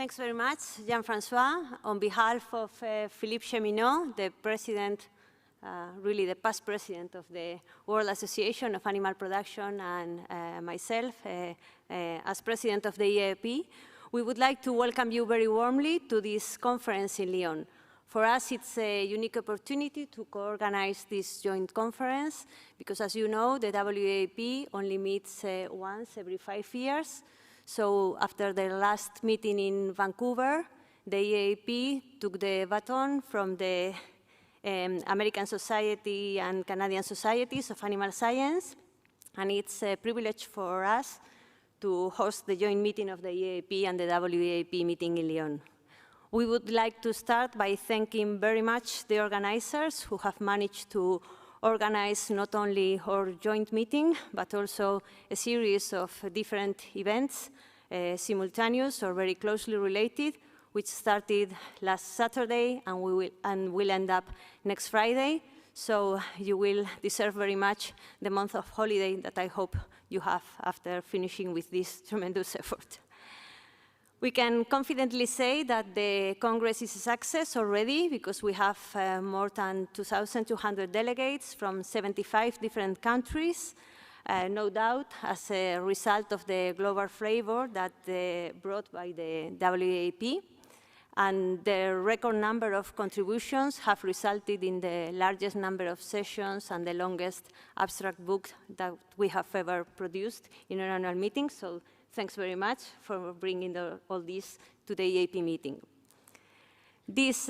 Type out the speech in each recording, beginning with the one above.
Thanks very much, Jean-Francois. On behalf of Philippe Cheminot, the president, really the past president of the World Association of Animal Production, and myself, as president of the EAAP, we would like to welcome you very warmly to this conference in Lyon. For us, it's a unique opportunity to co-organize this joint conference because, as you know, the WEAP only meets once every 5 years. So after the last meeting in Vancouver, the EAAP took the baton from the American Society and Canadian Societies of Animal Science, and it's a privilege for us to host the joint meeting of the EAAP and the WEAP meeting in Lyon. We would like to start by thanking very much the organizers who have managed to organize not only our joint meeting, but also a series of different events, simultaneous or very closely related, which started last Saturday and will end up next Friday. So you will deserve very much the month of holiday that I hope you have after finishing with this tremendous effort. We can confidently say that the Congress is a success already because we have more than 2,200 delegates from 75 different countries, no doubt as a result of the global flavor that brought by the WEAP. And the record number of contributions have resulted in the largest number of sessions and the longest abstract book that we have ever produced in an annual meeting. So thanks very much for bringing all this to the EAP meeting. This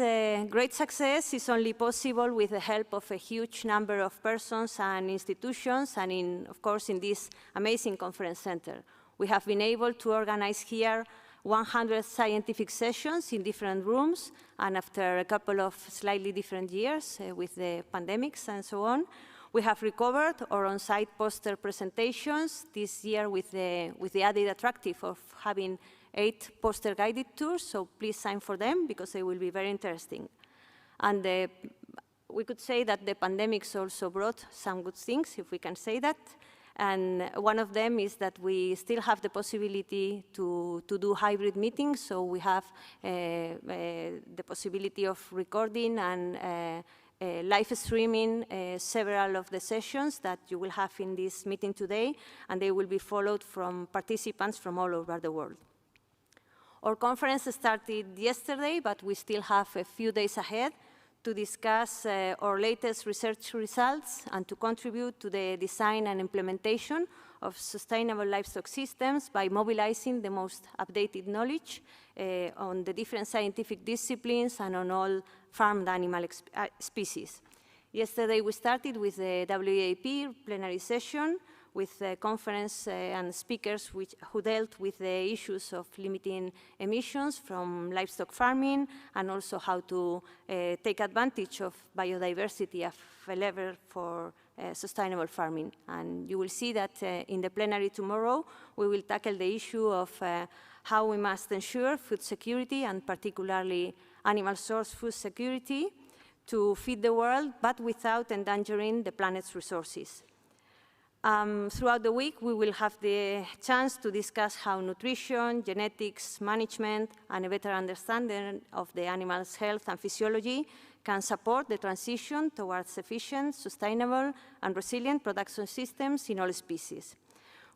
great success is only possible with the help of a huge number of persons and institutions, and of course, in this amazing conference center. We have been able to organize here 100 scientific sessions in different rooms, and after a couple of slightly different years with the pandemics and so on, we have recovered our on-site poster presentations this year with the added attractive of having 8 poster guided tours, so please sign for them because they will be very interesting. And we could say that the pandemics also brought some good things, if we can say that. And one of them is that we still have the possibility to do hybrid meetings, so we have the possibility of recording and live streaming several of the sessions that you will have in this meeting today, and they will be followed from participants from all over the world. Our conference started yesterday, but we still have a few days ahead to discuss our latest research results and to contribute to the design and implementation of sustainable livestock systems by mobilizing the most updated knowledge on the different scientific disciplines and on all farmed animal species. Yesterday we started with the WEAP plenary session with conference and speakers who dealt with the issues of limiting emissions from livestock farming and also how to take advantage of biodiversity as a lever for sustainable farming. And you will see that in the plenary tomorrow, we will tackle the issue of how we must ensure food security and particularly animal source food security to feed the world, but without endangering the planet's resources. Throughout the week, we will have the chance to discuss how nutrition, genetics, management, and a better understanding of the animal's health and physiology can support the transition towards efficient, sustainable, and resilient production systems in all species.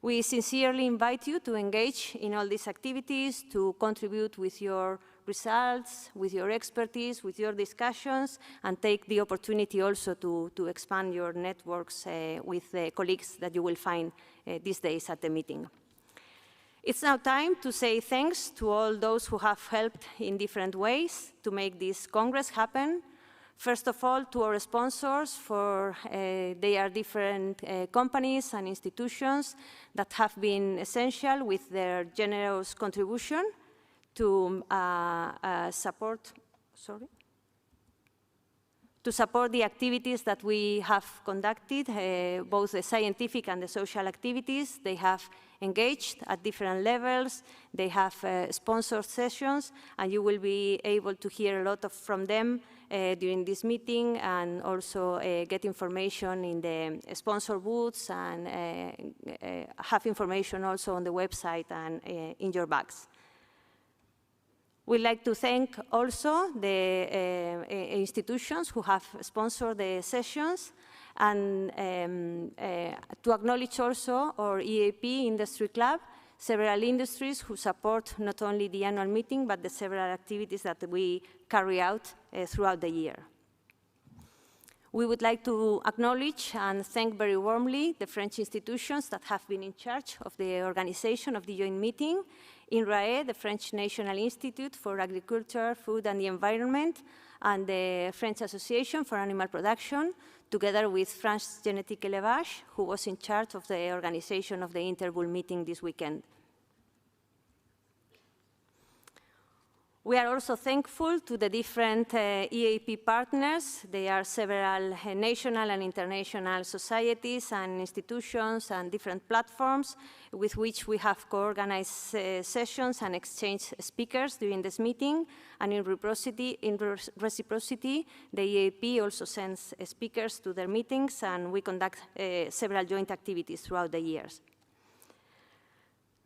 We sincerely invite you to engage in all these activities, to contribute with your results, with your expertise, with your discussions, and take the opportunity also to expand your networks with the colleagues that you will find these days at the meeting. It's now time to say thanks to all those who have helped in different ways to make this Congress happen. First of all, to our sponsors, for they are different companies and institutions that have been essential with their generous contribution to support the activities that we have conducted, both the scientific and the social activities. They have engaged at different levels. They have sponsored sessions, and you will be able to hear a lot from them during this meeting, and also get information in the sponsor booths and have information also on the website and in your bags. We'd like to thank also the institutions who have sponsored the sessions, and to acknowledge also our EAP Industry Club, several industries who support not only the annual meeting, but the several activities that we carry out throughout the year. We would like to acknowledge and thank very warmly the French institutions that have been in charge of the organization of the joint meeting. INRAE, the French National Institute for Agriculture, Food and the Environment, and the French Association for Animal Production, together with France Genetic Élevage, who was in charge of the organization of the Interbull meeting this weekend. We are also thankful to the different EAP partners. There are several national and international societies and institutions and different platforms with which we have co-organized sessions and exchanged speakers during this meeting. And in reciprocity, the EAP also sends speakers to their meetings, and we conduct several joint activities throughout the years.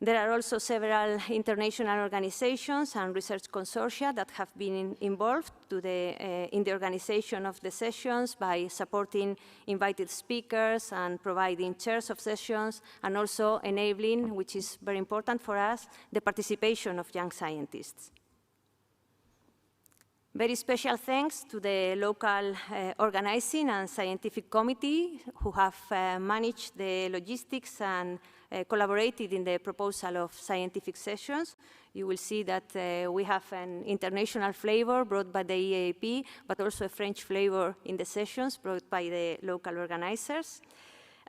There are also several international organizations and research consortia that have been involved in the organization of the sessions by supporting invited speakers and providing chairs of sessions, and also enabling, which is very important for us, the participation of young scientists. Very special thanks to the local organizing and scientific committee who have managed the logistics and collaborated in the proposal of scientific sessions. You will see that we have an international flavor brought by the EAP, but also a French flavor in the sessions brought by the local organizers.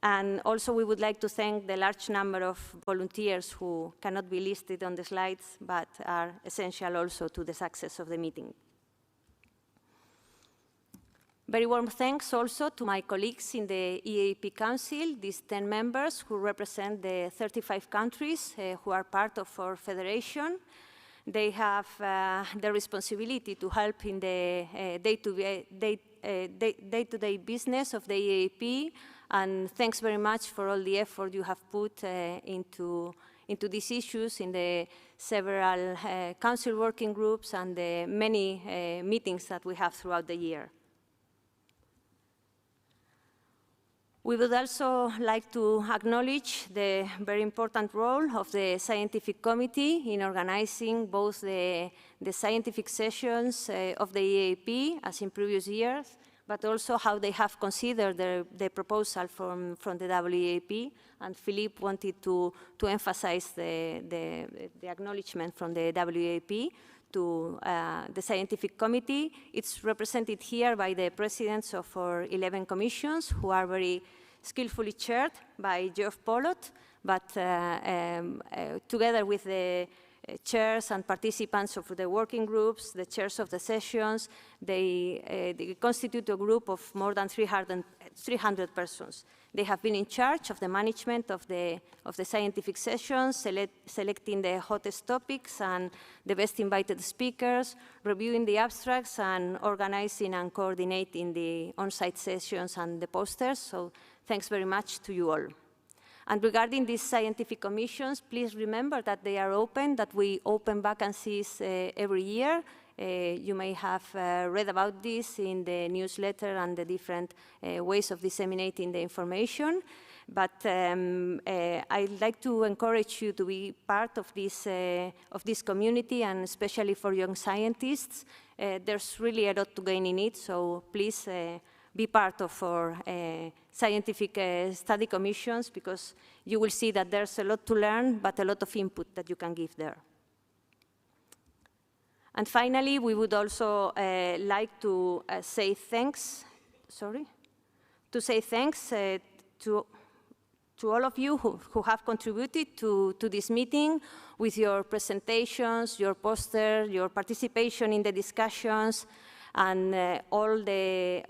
And also we would like to thank the large number of volunteers who cannot be listed on the slides, but are essential also to the success of the meeting. Very warm thanks also to my colleagues in the EAP Council, these 10 members who represent the 35 countries who are part of our federation. They have the responsibility to help in the day-to-day business of the EAP, and thanks very much for all the effort you have put into these issues in the several council working groups and the many meetings that we have throughout the year. We would also like to acknowledge the very important role of the scientific committee in organizing both the scientific sessions of the EAP, as in previous years, but also how they have considered the proposal from the WEAP. And Philippe wanted to emphasize the acknowledgement from the WEAP to the scientific committee. It's represented here by the presidents of our 11 commissions, who are very skillfully chaired by Geoff Pollitt, but together with the chairs and participants of the working groups, the chairs of the sessions, they constitute a group of more than 300 persons. They have been in charge of the management of the scientific sessions, selecting the hottest topics and the best invited speakers, reviewing the abstracts, and organizing and coordinating the on-site sessions and the posters. So thanks very much to you all. And regarding these scientific commissions, please remember that they are open, that we open vacancies every year. You may have read about this in the newsletter and the different ways of disseminating the information. But I'd like to encourage you to be part of this community, and especially for young scientists. There's really a lot to gain in it, so please be part of our scientific study commissions, because you will see that there's a lot to learn, but a lot of input that you can give there. And finally, we would also like to say thanks, to all of you who have contributed to this meeting with your presentations, your poster, your participation in the discussions, and all the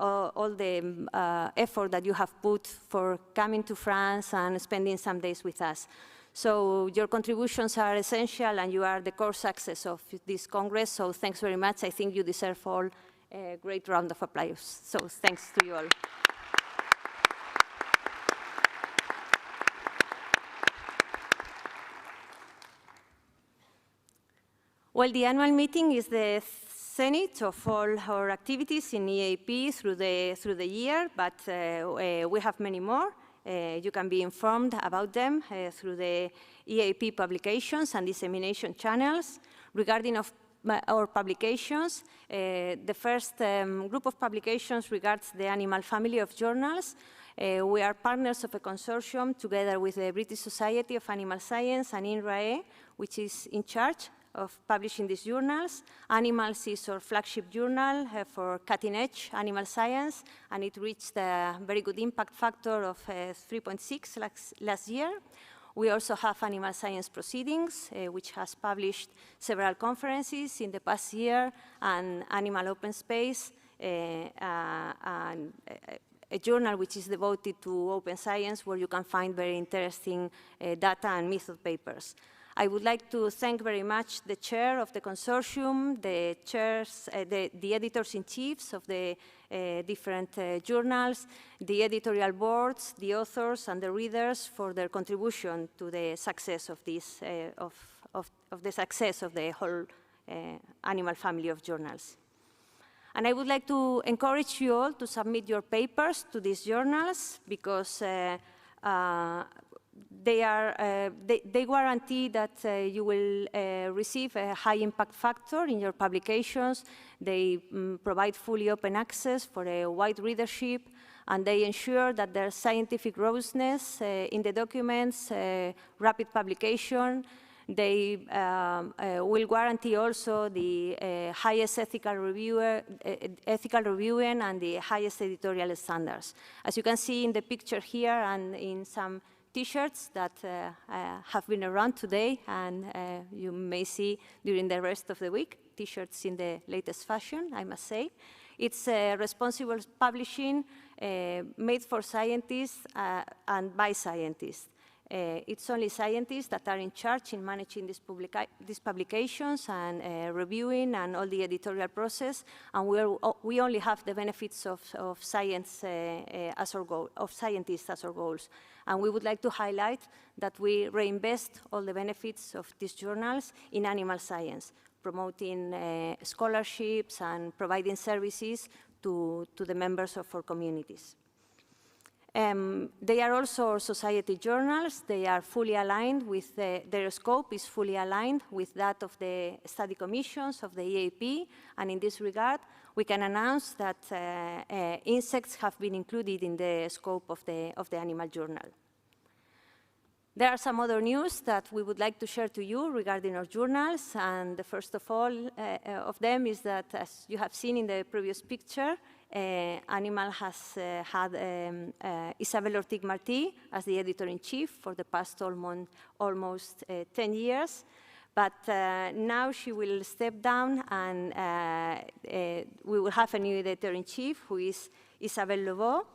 effort that you have put for coming to France and spending some days with us. So your contributions are essential, and you are the core success of this Congress. So thanks very much. I think you deserve all a great round of applause. So thanks to you all. Well, the annual meeting is the zenith of all our activities in EAAP through the year, but we have many more. You can be informed about them through the EAAP publications and dissemination channels. Regarding our publications, the first group of publications regards the animal family of journals. We are partners of a consortium together with the British Society of Animal Science and INRAE, which is in charge of publishing these journals. Animals is our flagship journal for cutting-edge animal science, and it reached a very good impact factor of 3.6 last year. We also have Animal Science Proceedings, which has published several conferences in the past year, and Animal Open Space, and a journal which is devoted to open science, where you can find very interesting data and method papers. I would like to thank very much the chair of the consortium, the chairs, the editors-in-chiefs of the different journals, the editorial boards, the authors, and the readers for their contribution to the success of this, of the success of the whole animal family of journals. And I would like to encourage you all to submit your papers to these journals, because they guarantee that you will receive a high impact factor in your publications. They provide fully open access for a wide readership, and they ensure that there's scientific robustness in the documents, rapid publication. They will guarantee also the highest ethical reviewing and the highest editorial standards. As you can see in the picture here and in some T-shirts that have been around today, and you may see during the rest of the week, T-shirts in the latest fashion, I must say. It's responsible publishing made for scientists and by scientists. It's only scientists that are in charge in managing these publications and reviewing and all the editorial process, and we only have the benefits of science as our goal, of scientists as our goals. And we would like to highlight that we reinvest all the benefits of these journals in animal science, promoting scholarships and providing services to the members of our communities. They are also society journals. They are fully aligned with, their scope is fully aligned with that of the study commissions of the EAAP, and in this regard, we can announce that insects have been included in the scope of the animal journal. There are some other news that we would like to share to you regarding our journals, and the first of all of them is that, as you have seen in the previous picture, Animal has had Isabel Ortiz-Martí as the editor-in-chief for the past almost 10 years. But now she will step down, and we will have a new editor-in-chief, who is Isabel Lobo.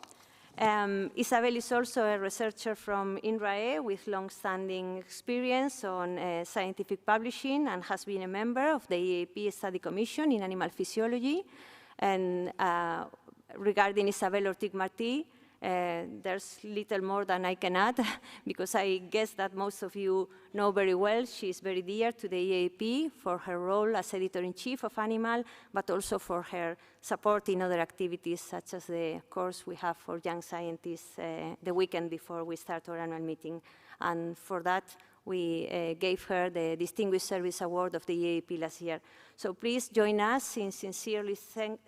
Isabel is also a researcher from INRAE with long-standing experience on scientific publishing, and has been a member of the EAAP Study Commission in Animal Physiology. And regarding Isabel Ortiz-Martí, there's little more than I can add, because I guess that most of you know very well she is very dear to the EAAP for her role as editor-in-chief of Animal, but also for her support in other activities, such as the course we have for young scientists the weekend before we start our annual meeting. And for that, we gave her the Distinguished Service Award of the EAAP last year. So please join us in sincerely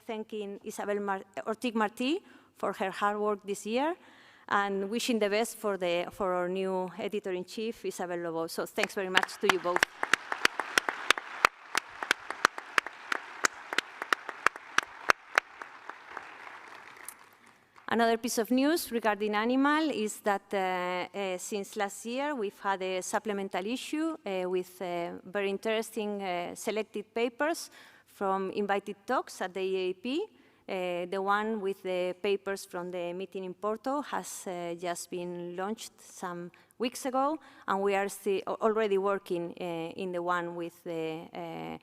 thanking Isabel Ortiz-Martí for her hard work this year, and wishing the best for our new editor-in-chief, Isabel Lobo. So thanks very much to you both. Another piece of news regarding Animal is that since last year, we've had a supplemental issue with very interesting selected papers from invited talks at the EAAP. The one with the papers from the meeting in Porto has just been launched some weeks ago, and we are still already working in the one with the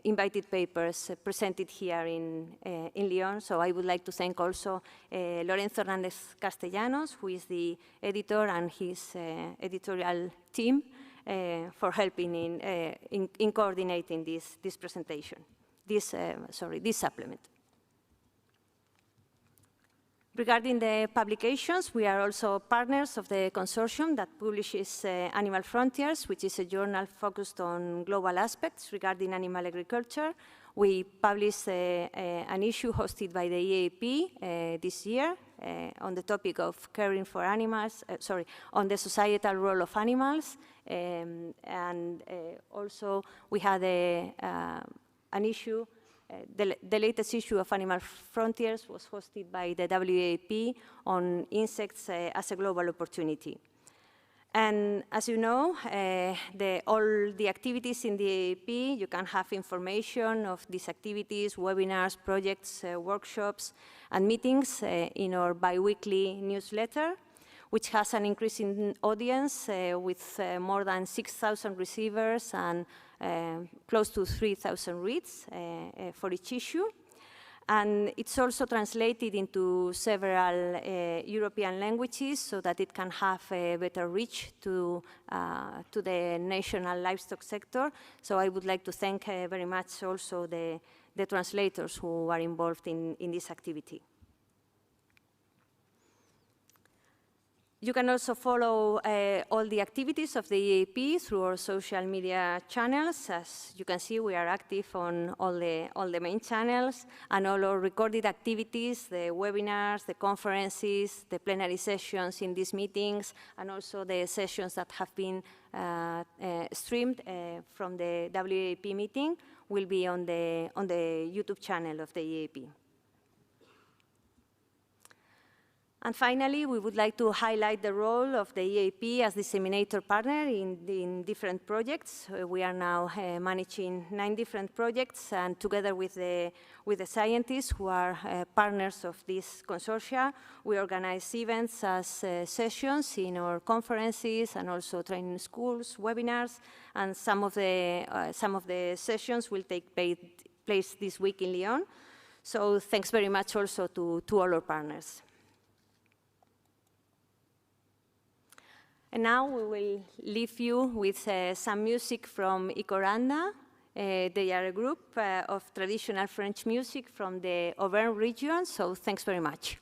invited papers presented here in Lyon. So I would like to thank also Lorenzo Hernández Castellanos, who is the editor, and his editorial team for helping in coordinating this presentation, this supplement. Regarding the publications, we are also partners of the consortium that publishes Animal Frontiers, which is a journal focused on global aspects regarding animal agriculture. We published an issue hosted by the EAAP this year on the topic of caring for animals, on the societal role of animals. And also we had an issue. The latest issue of Animal Frontiers was hosted by the WAP on insects as a global opportunity. And as you know, all the activities in the EAAP, you can have information of these activities, webinars, projects, workshops, and meetings in our bi-weekly newsletter, which has an increasing audience with more than 6,000 receivers and close to 3,000 reads for each issue. And it's also translated into several European languages so that it can have a better reach to the national livestock sector. So I would like to thank very much also the translators who are involved in this activity. You can also follow all the activities of the EAAP through our social media channels. As you can see, we are active on all the main channels, and all our recorded activities, the webinars, the conferences, the plenary sessions in these meetings, and also the sessions that have been streamed from the WAP meeting will be on the YouTube channel of the EAAP. And finally, we would like to highlight the role of the EAAP as disseminator partner in different projects. We are now managing 9 different projects, and together with the scientists who are partners of this consortia, we organize events as sessions in our conferences and also training schools, webinars, and some of the sessions will take place this week in Lyon. So thanks very much also to all our partners. And now we will leave you with some music from Ikoranda. They are a group of traditional French music from the Auvergne region, so thanks very much.